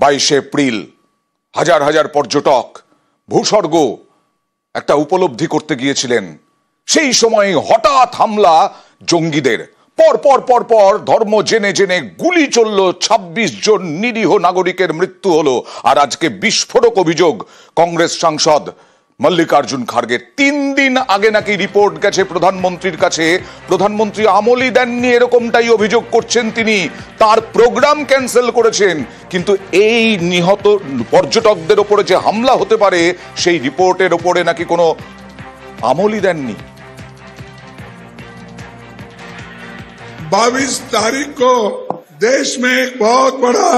22 April হাজার হাজার পর্যটক ভূস্বর্গ একটা উপলব্ধি করতে গিয়েছিলেন। সেই সময় হঠাৎ হামলা জঙ্গিদের। পর পর পর পর ধর্ম জেনে জেনে গুলি চলল, 26 জন নিরীহ নাগরিকের মৃত্যু হলো। আর আজকে বিস্ফোরক অভিযোগ কংগ্রেস সাংসদ মল্লিকার্জুন খার্গে। 3 দিন আগে নাকি রিপোর্ট গেছে প্রধানমন্ত্রীর কাছে, প্রধানমন্ত্রী আমলই দেননি, এরকমটাই অভিযোগ করছেন তিনি। তার প্রোগ্রাম ক্যান্সেল করেছেন, কিন্তু এই নিহত পর্যটকদের ওপরে যে হামলা হতে পারে সেই রিপোর্টের ওপরে নাকি কোনো আমলই দেননি। 22 तारीख को देश में एक बहुत बड़ा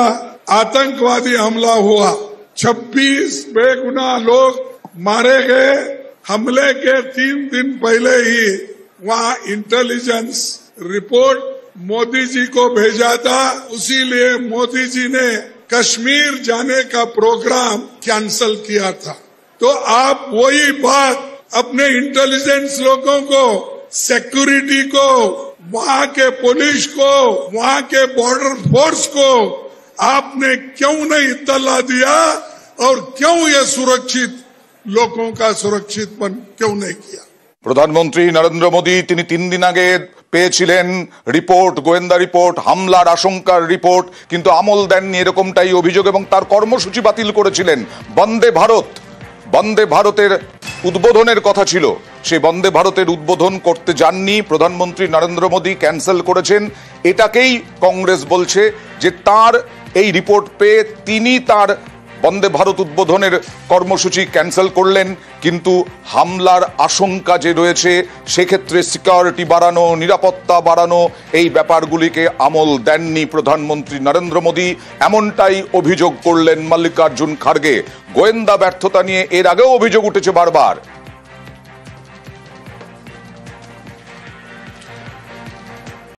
आतंकवादी हमला हुआ। 26 बेगुनाह लोग मारे गए। हमले के 3 दिन पहले ही वहां इंटेलिजेंस रिपोर्ट मोदी जी को भेजा था, उसीलिए मोदी जी ने कश्मीर जाने का प्रोग्राम कैंसल किया था। तो आप वही बात अपने इंटेलिजेंस लोगों को, सिक्योरिटी को, वहां के पुलिस को, वहां के बॉर्डर फोर्स को आपने क्यों नहीं इत्तला दिया और क्यों ये सुरक्षित लोगों का सुरक्षितपन क्यों नहीं किया? প্রধানমন্ত্রী নরেন্দ্র মোদী তিনি 3 দিন আগে পেয়েছিলেন রিপোর্ট, গোয়েন্দা রিপোর্ট, হামলার আশঙ্কার রিপোর্ট, কিন্তু আমল দেননি, এরকমটাই অভিযোগ। এবং তার কর্মসূচি বাতিল করেছিলেন। বন্দে ভারতের উদ্বোধনের কথা ছিল, সেই বন্দে ভারতের উদ্বোধন করতে যাননি প্রধানমন্ত্রী নরেন্দ্র মোদী, ক্যান্সেল করেছেন। এটাকেই কংগ্রেস বলছে যে তার এই রিপোর্ট পেয়ে তিনি তার বন্দে ভারত উদ্বোধনের কর্মসূচি ক্যান্সেল করলেন, কিন্তু হামলার আশঙ্কা যে রয়েছে সেক্ষেত্রে সিকিউরিটি বাড়ানো, নিরাপত্তা বাড়ানো, এই ব্যাপারগুলিকে আমল দেননি প্রধানমন্ত্রী নরেন্দ্র মোদী। এমনটাই অভিযোগ করলেন মল্লিকার্জুন খার্গে। গোয়েন্দা ব্যর্থতা নিয়ে এর আগেও অভিযোগ উঠেছে বারবার,